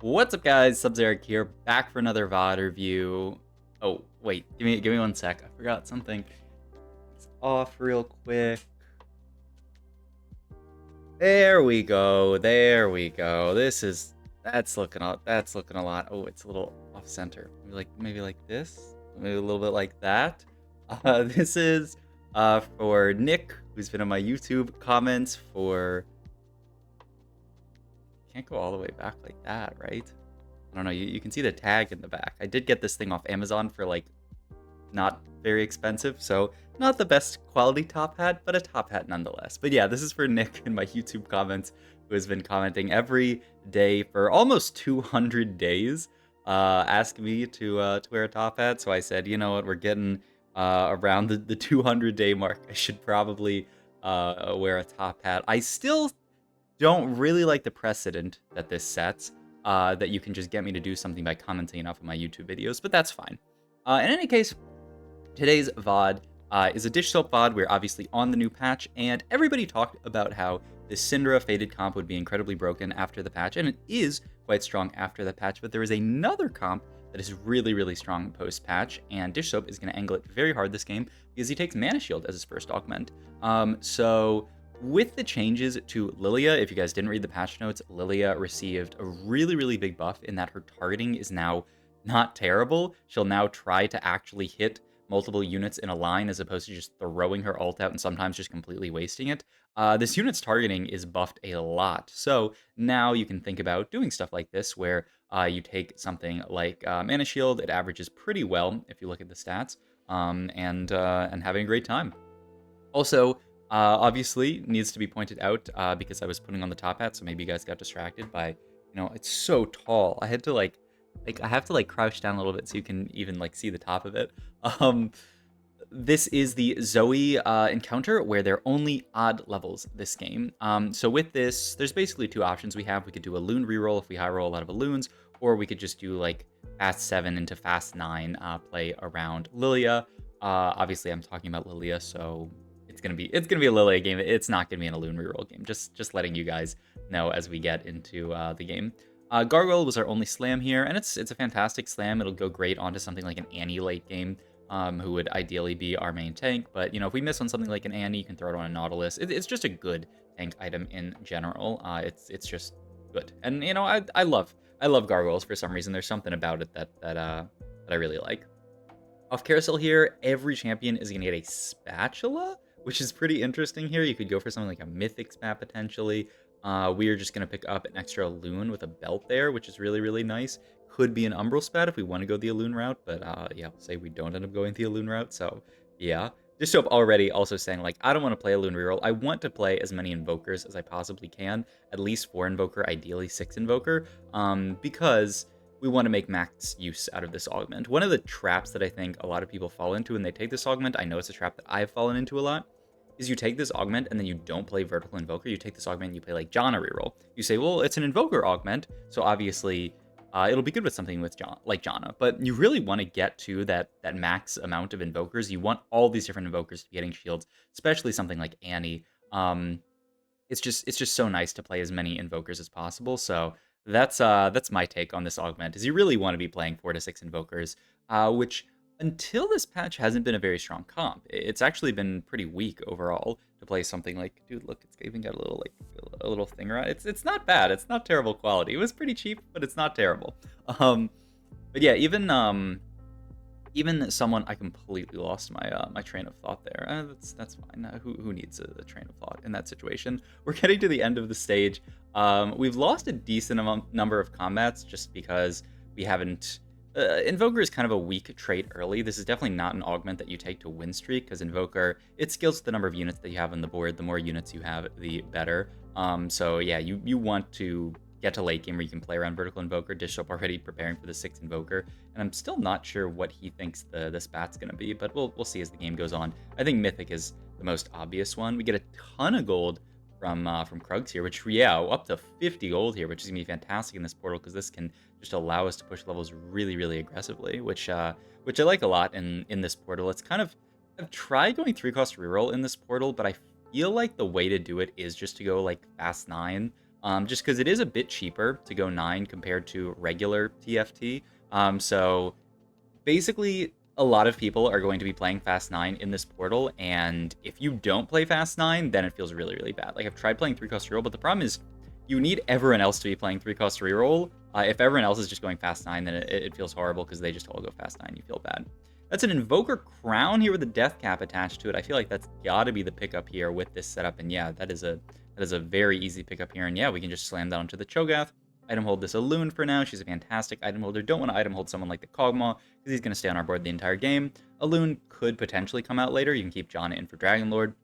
What's up, guys? Sub-Zeric here, back for another VOD review. Oh, wait, give me 1 sec. I forgot something. It's off real quick. There we go. There we go. That's looking a lot. Oh, it's a little off center. Maybe like this. Maybe a little bit like that. This is for Nick, who's been in my YouTube comments for. Can't go all the way back like that, right? I don't know. You can see the tag in the back. I did get this thing off Amazon for like not very expensive, so not the best quality top hat, but a top hat nonetheless. But yeah, this is for Nick in my YouTube comments, who has been commenting every day for almost 200 days, asking me to wear a top hat. So I said, you know what, we're getting around the 200-day mark. I should probably wear a top hat. I still don't really like the precedent that this sets, that you can just get me to do something by commenting off of my YouTube videos, but that's fine. In any case, today's VOD is a Dishsoap VOD. We're obviously on the new patch, and everybody talked about how the Syndra Faded comp would be incredibly broken after the patch, and it is quite strong after the patch, but there is another comp that is really, really strong post-patch, and Dishsoap is going to angle it very hard this game because he takes Mana Shield as his first augment. So with the changes to Lillia, if you guys didn't read the patch notes, Lillia received a really, really big buff in that her targeting is now not terrible. She'll now try to actually hit multiple units in a line as opposed to just throwing her ult out and sometimes just completely wasting it. This unit's targeting is buffed a lot. So now you can think about doing stuff like this where you take something like Mana Shield. It averages pretty well if you look at the stats, and having a great time. Also, obviously, needs to be pointed out because I was putting on the top hat, so maybe you guys got distracted by, it's so tall. I had to I have to crouch down a little bit so you can even see the top of it. This is the Zoe encounter where they're only odd levels this game. So with this, there's basically two options we have. We could do a loon reroll if we high roll a lot of balloons, or we could just do fast 7 into fast 9 play around Lillia. Obviously, I'm talking about Lillia, so it's gonna be a Lillia game. It's not gonna be in a loon reroll game. Just letting you guys know as we get into the game. Gargoyle was our only slam here, and it's a fantastic slam. It'll go great onto something like an Annie late game, who would ideally be our main tank. But if we miss on something like an Annie, you can throw it on a Nautilus. It's just a good tank item in general. It's just good, and I love gargoyles for some reason. There's something about it that I really like. Off carousel here, every champion is gonna get a spatula, which is pretty interesting here. You could go for something like a mythic spat potentially. We are just going to pick up an extra loon with a belt there, which is really, really nice. Could be an umbral spat if we want to go the Alloon route, but yeah, say we don't end up going the Alloon route, so yeah. Dishsoap already also saying, I don't want to play a loon reroll. I want to play as many invokers as I possibly can, at least 4 invoker, ideally 6 invoker, because we want to make max use out of this augment. One of the traps that I think a lot of people fall into when they take this augment, I know it's a trap that I've fallen into a lot, is you take this augment and then you don't play vertical invoker. You take this augment and you play Janna reroll. You say, well, it's an invoker augment, so obviously it'll be good with something with like Janna. But you really want to get to that max amount of invokers. You want all these different invokers to be getting shields, especially something like Annie. It's just so nice to play as many invokers as possible. So that's my take on this augment. Is you really want to be playing 4 to 6 invokers, which until this patch hasn't been a very strong comp. It's actually been pretty weak overall to play something like, dude, look, it's even got a little thing around. It's not bad. It's not terrible quality. It was pretty cheap, but it's not terrible. But yeah, even someone, I completely lost my train of thought there. That's fine. Who needs a train of thought in that situation? We're getting to the end of the stage. We've lost a decent number of combats just because we haven't. Invoker is kind of a weak trait early. This is definitely not an augment that you take to win streak, because Invoker, it scales with the number of units that you have on the board. The more units you have, the better. So yeah, you want to get to late game where you can play around vertical Invoker. Dishsoap already preparing for the 6th Invoker, and I'm still not sure what he thinks the spat's going to be, but we'll see as the game goes on. I think Mythic is the most obvious one. We get a ton of gold from Krugs here, which, yeah, up to 50 gold here, which is gonna be fantastic in this portal, because this can just allow us to push levels really, really aggressively, which I like a lot in this portal. It's kind of, I've tried going 3-cost reroll in this portal, but I feel like the way to do it is just to go fast 9, just because it is a bit cheaper to go 9 compared to regular TFT. So basically, a lot of people are going to be playing Fast 9 in this portal, and if you don't play Fast 9, then it feels really, really bad. Like, I've tried playing 3-cost reroll, but the problem is you need everyone else to be playing 3-cost reroll. If everyone else is just going Fast 9, then it feels horrible because they just all go Fast 9. You feel bad. That's an Invoker Crown here with a Death Cap attached to it. I feel like that's got to be the pickup here with this setup, and yeah, that is a very easy pickup here, and yeah, we can just slam that onto the Cho'Gath. Item hold this Elune for now. She's a fantastic item holder. Don't want to item hold someone like the Kog'Maw because he's going to stay on our board the entire game. Elune could potentially come out later. You can keep Janna in for Dragon Lord.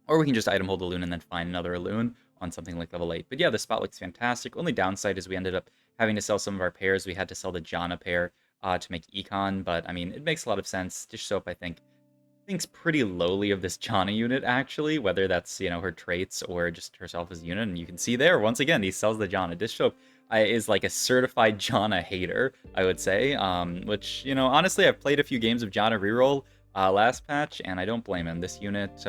Or we can just item hold Elune and then find another Elune on something like level 8. But yeah, the spot looks fantastic. Only downside is we ended up having to sell some of our pairs. We had to sell the Janna pair to make Econ. But, I mean, it makes a lot of sense. Dishsoap, I think, thinks pretty lowly of this Janna unit, actually, whether that's, you know, her traits or just herself as a unit. And you can see there, once again, he sells the Janna. Dishsoap is like a certified Janna hater, I would say, which, you know, honestly, I've played a few games of Janna Reroll last patch, and I don't blame him. This unit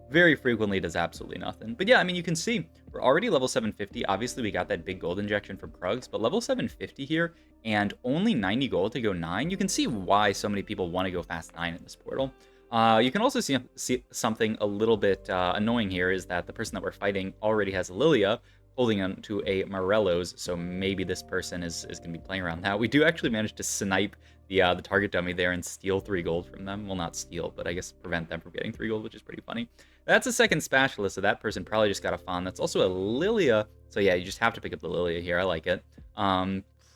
very frequently does absolutely nothing. But yeah, I mean, you can see we're already level 750. Obviously, we got that big gold injection from Krugs, but level 750 here and only 90 gold to go 9. You can see why so many people want to go Fast 9 in this portal. You can also see something a little bit annoying here is that the person that we're fighting already has Lillia holding on to a Morello's, so maybe this person is going to be playing around that. We do actually manage to snipe the target dummy there and steal 3 gold from them. Well, not steal, but I guess prevent them from getting 3 gold, which is pretty funny. That's a second spatula, so that person probably just got a Fawn. That's also a Lillia, so yeah, you just have to pick up the Lillia here. I like it.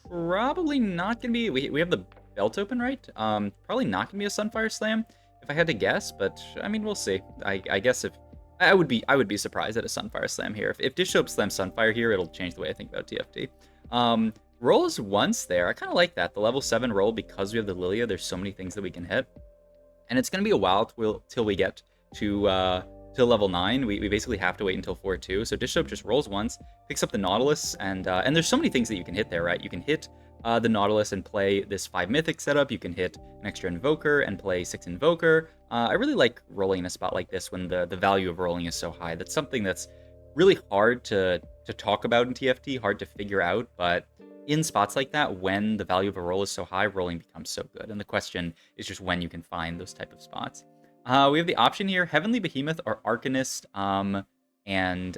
Probably not going to be... We have the belt open, right? Probably not going to be a Sunfire Slam, if I had to guess, but, I mean, we'll see. I guess if... I would be surprised at a Sunfire Slam here. If Dishsoap slams Sunfire here, it'll change the way I think about TFT. Rolls once there. I kind of like that. The level 7 roll, because we have the Lillia, there's so many things that we can hit. And it's going to be a while till we get to level 9. We basically have to wait until 4-2. So Dishsoap just rolls once, picks up the Nautilus, and there's so many things that you can hit there, right? You can hit the Nautilus and play this 5 Mythic setup. You can hit an extra Invoker and play 6 Invoker. I really like rolling in a spot like this when the value of rolling is so high. That's something that's really hard to talk about in TFT, hard to figure out, but in spots like that, when the value of a roll is so high, rolling becomes so good. And the question is just when you can find those type of spots. We have the option here, Heavenly Behemoth or Arcanist and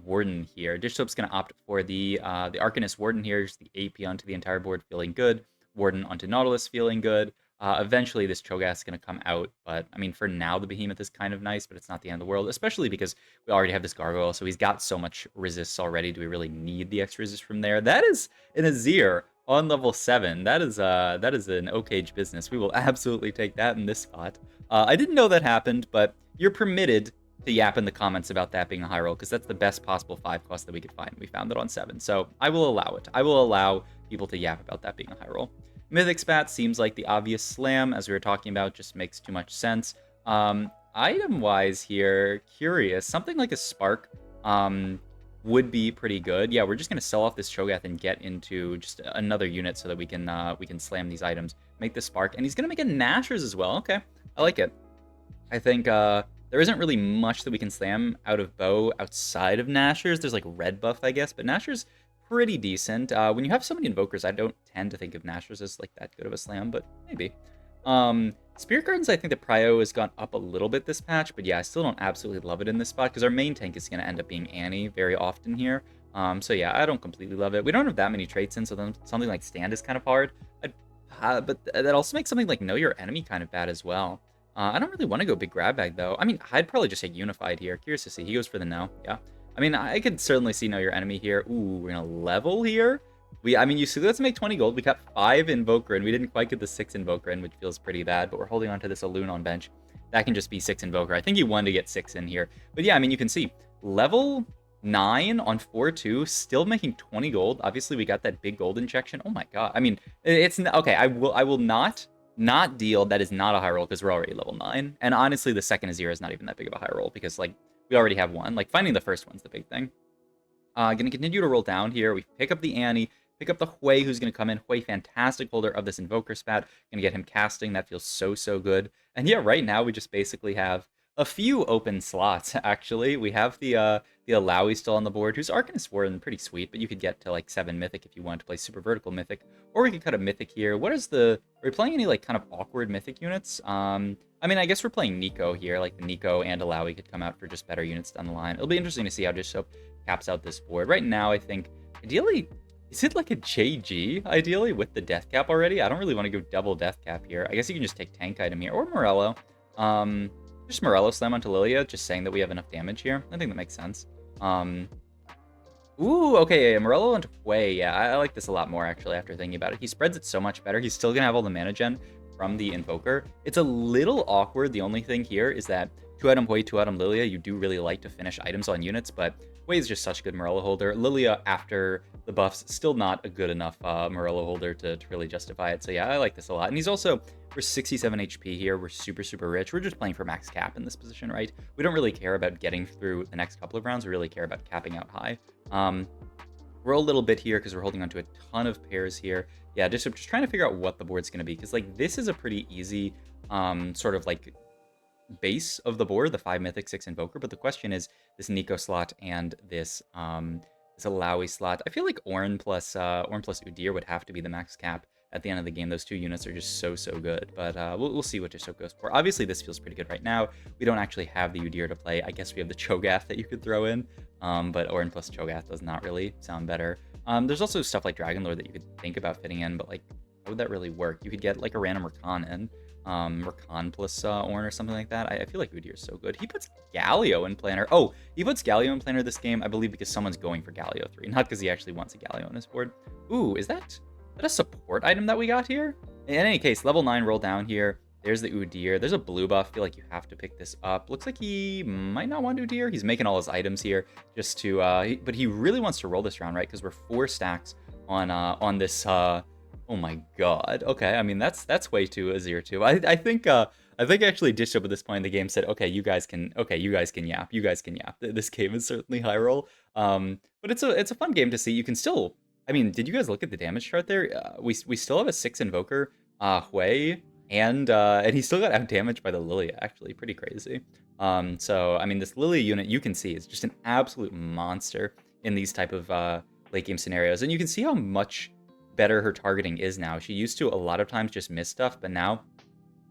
Warden here. Dishsoap's going to opt for the Arcanist Warden here, just the AP onto the entire board, feeling good. Warden onto Nautilus, feeling good. Eventually, this Cho'Gath is going to come out, but, I mean, for now, the Behemoth is kind of nice, but it's not the end of the world, especially because we already have this Gargoyle, so he's got so much resists already. Do we really need the extra resist from there? That is an Azir on level 7. That is an Okage business. We will absolutely take that in this spot. I didn't know that happened, but you're permitted to yap in the comments about that being a high roll, because that's the best possible 5 cost that we could find. We found it on 7, so I will allow it. I will allow people to yap about that being a high roll. Mythic Spat seems like the obvious slam, as we were talking about, just makes too much sense. Item-wise here, curious, something like a Spark would be pretty good. Yeah, we're just going to sell off this Cho'Gath and get into just another unit so that we can slam these items. Make the Spark, and he's going to make a Nashor's as well. Okay, I like it. I think there isn't really much that we can slam out of bow outside of Nashor's. There's like red buff, I guess, but Nashor's pretty decent. When you have so many invokers, I don't tend to think of Nashor's as like that good of a slam, but maybe. Spirit Gardens, I think the prio has gone up a little bit this patch, but yeah, I still don't absolutely love it in this spot because our main tank is going to end up being Annie very often here. So yeah, I don't completely love it. We don't have that many traits in, so then something like Stand is kind of hard. But that also makes something like Know Your Enemy kind of bad as well. I don't really want to go big grab bag though. I mean, I'd probably just take Unified here. Curious to see. He goes for the no. Yeah. I mean, I could certainly see Know Your Enemy here. Ooh, we're gonna level here. I mean, you see, let's make 20 gold. We got 5 Invoker, and we didn't quite get the 6 Invoker in, which feels pretty bad, but we're holding on to this Elune on bench. That can just be 6 Invoker. I think you wanted to get 6 in here. But yeah, I mean, you can see, level 9 on 4-2, still making 20 gold. Obviously, we got that big gold injection. Oh my god. I mean, it's... Okay, I will not deal. That is not a high roll, because we're already level 9. And honestly, the second Azir is not even that big of a high roll, because, like, we already have one. Like, finding the first one's the big thing. Gonna continue to roll down here. We pick up the Annie, pick up the Hui, who's gonna come in. Hui, fantastic holder of this Invoker Spat. Gonna get him casting. That feels so good. And yeah, right now we just basically have a few open slots, actually. We have the Alawi still on the board, whose Arcanist Warden pretty sweet, but you could get to like 7 Mythic if you want to play Super Vertical Mythic. Or we could cut a Mythic here. What is the... Are we playing any like kind of awkward Mythic units? I mean, I guess we're playing Nico here. Like the Nico and Alawi could come out for just better units down the line. It'll be interesting to see how Dishsoap caps out this board. Right now, I think, ideally... Is it like a JG, ideally, with the death cap already? I don't really want to go double death cap here. I guess you can just take tank item here, or Morello. Just Morello slam onto Lillia, just saying that we have enough damage here. I think that makes sense. Ooh, okay, yeah, Morello onto Hwei. Yeah, I like this a lot more, actually, after thinking about it. He spreads it so much better. He's still going to have all the mana gen from the invoker. It's a little awkward. The only thing here is that 2-item Hwei, 2-item Lillia, you do really like to finish items on units, but Hwei is just such a good Morello holder. Lillia, after the buffs, still not a good enough Morello holder to really justify it. So yeah, I like this a lot. And he's also, we're 67 HP here. We're super, super rich. We're just playing for max cap in this position, right? We don't really care about getting through the next couple of rounds. We really care about capping out high. Roll a little bit here because we're holding on to a ton of pairs here. Yeah, just trying to figure out what the board's going to be, because like this is a pretty easy sort of like base of the board, the 5 Mythic, 6 Invoker, but the question is this Nico slot and this Alawi slot. I feel like Ornn plus Udyr would have to be the max cap at the end of the game. Those two units are just so good, but we'll see what Dishsoap goes for. Obviously, this feels pretty good right now. We don't actually have the Udyr to play. I guess we have the Cho'Gath that you could throw in, but Ornn plus Cho'Gath does not really sound better. There's also stuff like Dragonlord that you could think about fitting in, but like, how would that really work? You could get like a random Rakan in, Rakan plus Ornn or something like that. I feel like Udyr is so good. He puts Galio in Planner. Oh, he puts Galio in Planner this game, I believe, because someone's going for Galio 3, not because he actually wants a Galio on his board. Ooh, is that a support item that we got here? In any case, level 9 roll down here. There's the Udyr. There's a blue buff. I feel like you have to pick this up. Looks like he might not want Udyr. He's making all his items here just to, but he really wants to roll this round, right? Because we're 4 stacks on this, oh my god. Okay, I mean that's way too Azir too. I think actually Dishsoap at this point in the game said, okay, you guys can yap. This game is certainly high roll. But it's a fun game to see. You can still, I mean, did you guys look at the damage chart there? We still have a 6 Invoker, Hwei, and he still got out damaged by the Lillia, actually. Pretty crazy. So I mean, this Lillia unit, you can see, is just an absolute monster in these type of late game scenarios. And you can see how much better her targeting is now. She used to a lot of times just miss stuff, but now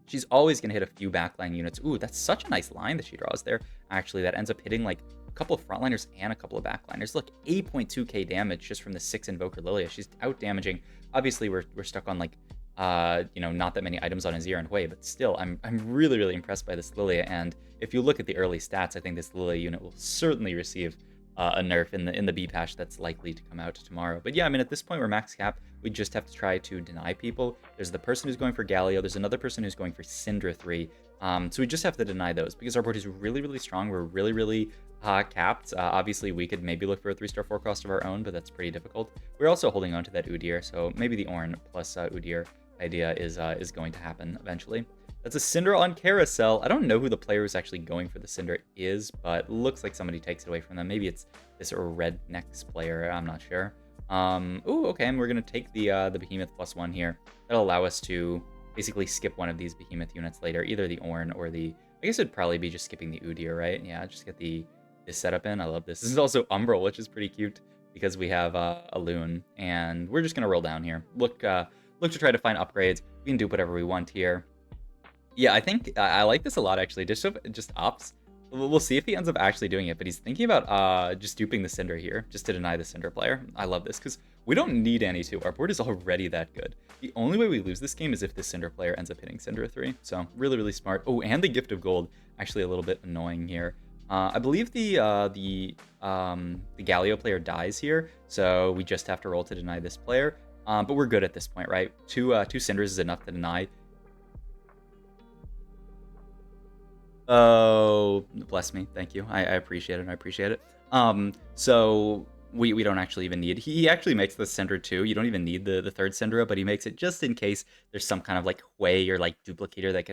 she's always going to hit a few backline units. Ooh, that's such a nice line that she draws there. Actually, that ends up hitting like a couple of frontliners and a couple of backliners. Look, 8.2k damage just from the 6 Invoker Lillia. She's out damaging. Obviously, we're stuck on like, you know, not that many items on Azir and Hwei, but still, I'm really impressed by this Lillia. And if you look at the early stats, I think this Lillia unit will certainly receive a nerf in the B patch that's likely to come out tomorrow. But yeah, I mean, at this point, we're max cap. We just have to try to deny people. There's the person who's going for Galio. There's another person who's going for Syndra 3. So we just have to deny those because our board is really strong. We're really capped. Obviously, we could maybe look for a 3-star 4 cost of our own, but that's pretty difficult. We're also holding on to that Udyr, so maybe the Ornn plus Udyr idea is going to happen eventually. That's a Syndra on Carousel. I don't know who the player who's actually going for the Syndra is, but looks like somebody takes it away from them. Maybe it's this Rednecks player. I'm not sure. Ooh, okay, and we're going to take the Behemoth +1 here. That'll allow us to basically skip one of these Behemoth units later, either the Ornn or the... I guess it'd probably be just skipping the Udyr, right? Yeah, just get this setup in. I love this. This is also Umbral, which is pretty cute because we have a Loon, and we're just going to roll down here. Look to try to find upgrades. We can do whatever we want here. Yeah, I think I like this a lot, actually. Dishsoap just opts. We'll see if he ends up actually doing it, but he's thinking about just duping the Syndra here, just to deny the Syndra player. I love this, because we don't need any 2. Our board is already that good. The only way we lose this game is if the Syndra player ends up hitting Syndra 3. So, really smart. Oh, and the Gift of Gold. Actually, a little bit annoying here. I believe the Galio player dies here, so we just have to roll to deny this player. But we're good at this point, right? Two Syndras is enough to deny. Oh, bless me. Thank you. I appreciate it. So we don't actually even need... He actually makes the Syndra too. You don't even need the 3rd Syndra, but he makes it just in case there's some kind of like Hwei or like duplicator that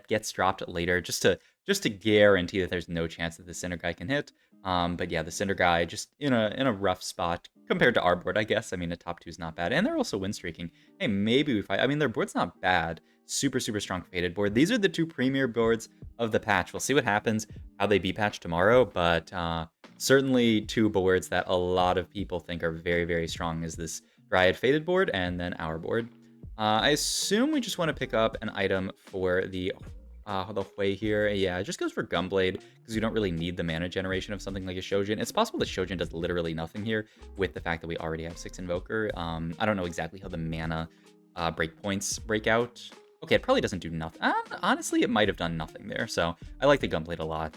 gets dropped later, just to guarantee that there's no chance that the Syndra guy can hit. But yeah, the Syndra guy just in a rough spot compared to our board, I guess. I mean, a top 2 is not bad. And they're also win streaking. Hey, maybe we fight. I mean, their board's not bad. Super, super strong faded board. These are the 2 premier boards of the patch. We'll see what happens, how they be patched tomorrow. But certainly 2 boards that a lot of people think are very, very strong is this Dryad faded board and then our board. I assume we just want to pick up an item for the Hui here. Yeah, it just goes for Gunblade because we don't really need the mana generation of something like a Shojin. It's possible that Shojin does literally nothing here with the fact that we already have 6 Invoker. I don't know exactly how the mana breakpoints break out. Okay, it probably doesn't do nothing. Honestly, it might have done nothing there. So I like the Gunblade a lot.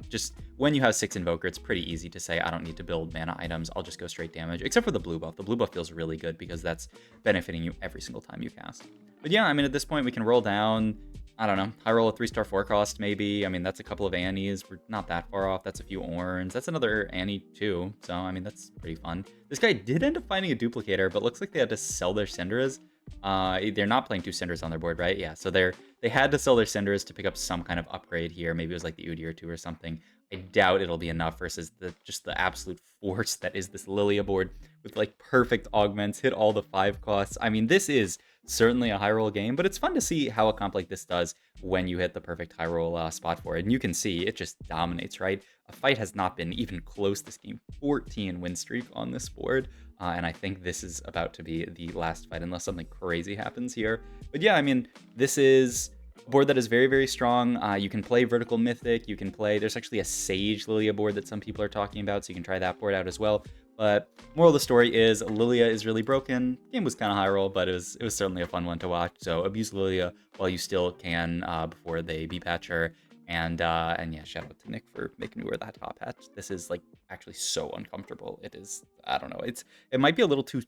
Just when you have 6 Invoker, it's pretty easy to say, I don't need to build mana items. I'll just go straight damage, except for the blue buff. The blue buff feels really good because that's benefiting you every single time you cast. But yeah, I mean, at this point, we can roll down. I don't know. I roll a 3-star 4 cost, maybe. I mean, that's a couple of Annies. We're not that far off. That's a few Orns. That's another Annie, too. So, I mean, that's pretty fun. This guy did end up finding a duplicator, but looks like they had to sell their Synderas. They're not playing 2 Cinders on their board, right? Yeah, so they had to sell their Cinders to pick up some kind of upgrade here. Maybe it was like the Udi or 2 or something. I doubt it'll be enough versus just the absolute force that is this Lillia board with like perfect augments, hit all the 5 costs. I mean, this is certainly a high roll game, but it's fun to see how a comp like this does when you hit the perfect high roll spot for it. And you can see it just dominates, right? A fight has not been even close this game. 14 win streak on this board. And I think this is about to be the last fight unless something crazy happens here. But yeah, I mean, this is a board that is very, very strong. You can play Vertical Mythic. You can play, there's actually a Sage Lillia board that some people are talking about, so you can try that board out as well. But moral of the story is Lillia is really broken. Game was kind of high roll, but it was certainly a fun one to watch. So abuse Lillia while you still can before they be-patch her. And yeah, shout out to Nick for making me wear that top hat. This is like actually so uncomfortable. It is, I don't know. It might be a little too,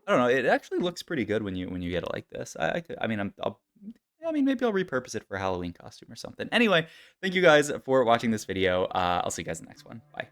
I don't know. It actually looks pretty good when you get it like this. I mean, maybe I'll repurpose it for a Halloween costume or something. Anyway, thank you guys for watching this video. I'll see you guys in the next one. Bye.